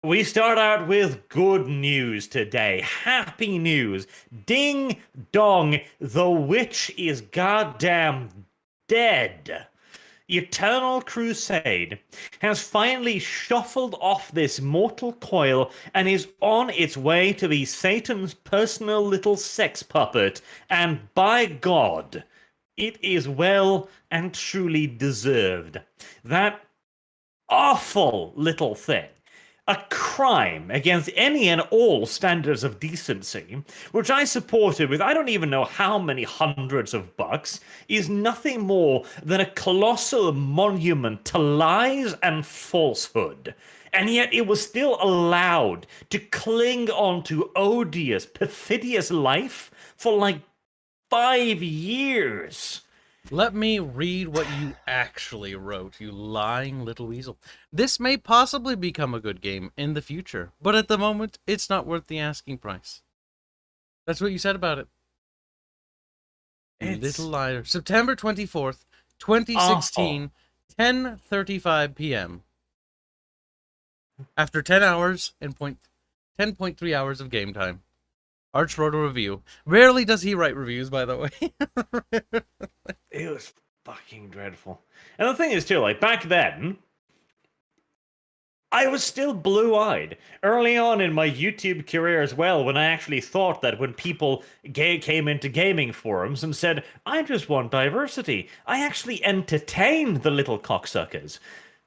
We start out with good news today. Happy news. Ding dong, the witch is goddamn dead. Eternal Crusade has finally shuffled off this mortal coil and is on its way to be Satan's personal little sex puppet. And by God, it is well and truly deserved. That awful little thing, a crime against any and all standards of decency, which I supported with I don't even know how many hundreds of bucks, is nothing more than a colossal monument to lies and falsehood. And yet it was still allowed to cling on to odious, perfidious life for like 5 years. Let me read what you actually wrote, you lying little weasel. This may possibly become a good game in the future, but at the moment, it's not worth the asking price. That's what you said about it. You little liar. September 24th, 2016, 10:35 p.m. After 10 hours and 10.3 hours of game time. Arch wrote a review. Rarely does he write reviews, by the way. It was fucking dreadful. And the thing is, too, like back then, I was still blue eyed early on in my YouTube career as well, when I actually thought that when people came into gaming forums and said, I just want diversity, I actually entertained the little cocksuckers.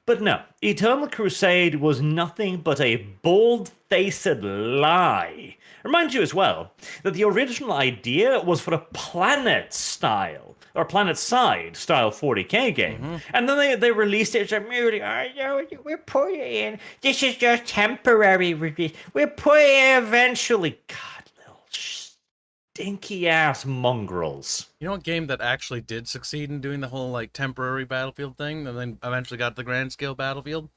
But no, Eternal Crusade was nothing but a bold-faced lie. Remind you as well that the original idea was for a planet-style or planet-side style 40k game, and then they released it as a movie. Oh, no, we're putting it in. This is just temporary release. We're putting it eventually. God, little stinky ass mongrels. You know, a game that actually did succeed in doing the whole like temporary battlefield thing, and then eventually got the grand scale battlefield.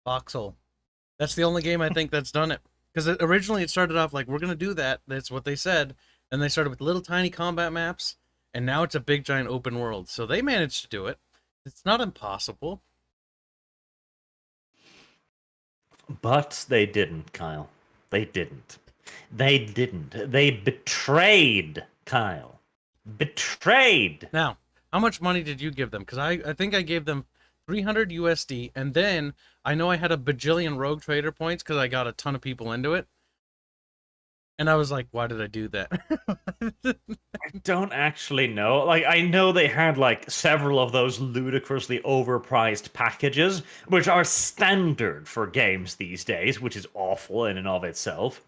Foxhole. That's the only game I think that's done it. Because originally it started off like, we're gonna do that. That's what they said, and they started with little tiny combat maps, and now it's a big giant open world. So they managed to do it. It's not impossible. But they didn't, Kyle. They didn't. They didn't. They betrayed Kyle. Betrayed. Now, how much money did you give them? Because I think I gave them 300 USD, and then I know I had a bajillion rogue trader points because I got a ton of people into it. And I was like, why did I do that? I don't actually know. Like, I know they had like several of those ludicrously overpriced packages, which are standard for games these days, which is awful in and of itself.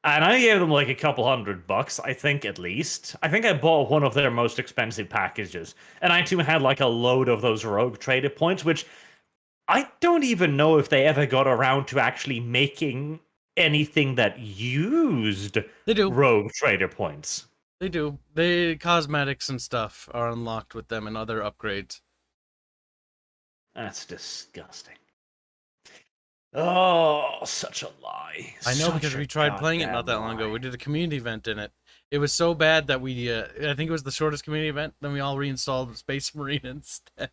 And I gave them like a couple $100, I think at least. I think I bought one of their most expensive packages. And I too had like a load of those rogue trader points, which I don't even know if they ever got around to actually making anything that used They do. rogue trader points. They do. The cosmetics and stuff are unlocked with them and other upgrades. That's disgusting. Oh, such a lie. I know, Such because a we tried playing it goddamn not that long ago. lie. We did a community event in it. It was so bad that we, I think it was the shortest community event, then we all reinstalled Space Marine instead.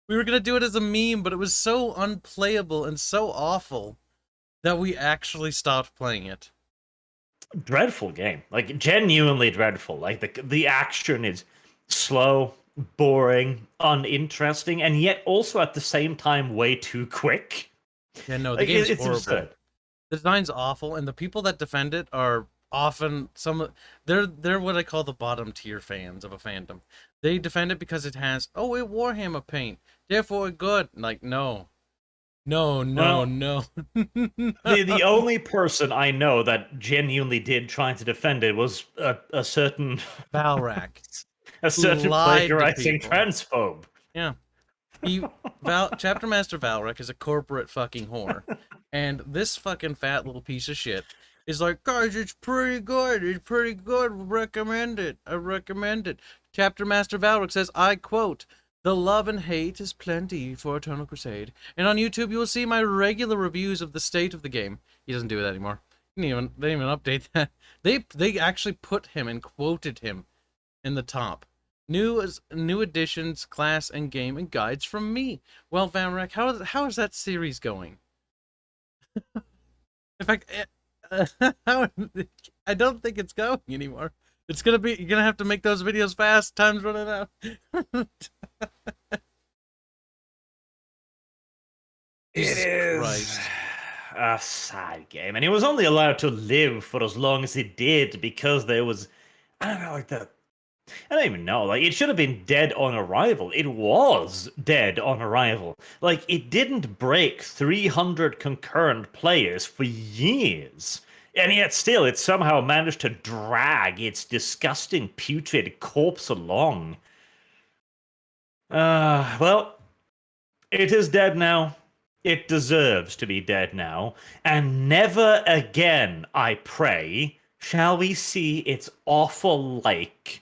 We were going to do it as a meme, but it was so unplayable and so awful that we actually stopped playing it. Dreadful game. Like, genuinely dreadful. Like, the action is slow, boring, uninteresting, and yet also at the same time way too quick. Yeah, no, the Like, game's it's horrible. absurd. The design's awful, and the people that defend it are often they're what I call the bottom tier fans of a fandom. They defend it because it has, oh, it Warhammer paint, therefore it's good. Like, no. No, no, Well, no. the only person I know that genuinely did try to defend it was a certain Valrak, a who certain lied to plagiarizing people. transphobe. Yeah. Chapter Master Valrak is a corporate fucking whore. And this fucking fat little piece of shit is like, guys, it's pretty good. It's pretty good. Recommend it. I recommend it. Chapter Master Valrak says, I quote, the love and hate is plenty for Eternal Crusade. And on YouTube, you will see my regular reviews of the state of the game. He doesn't do that anymore. They didn't even update that. They actually put him and quoted him in the top. New additions, class and game, and guides from me. Well, Vanrak, how is that series going? In fact, I don't think it's going anymore. It's gonna be, you're gonna have to make those videos fast. Time's running out. It Jesus is Christ. a sad game, and he was only allowed to live for as long as he did because there was, I don't know, like the, I don't even know, like it should have been dead on arrival. It was dead on arrival. Like it didn't break 300 concurrent players for years. And yet still, it somehow managed to drag its disgusting, putrid corpse along. Well, it is dead now. It deserves to be dead now. And never again, I pray, shall we see its awful like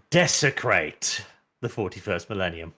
desecrate the 41st millennium.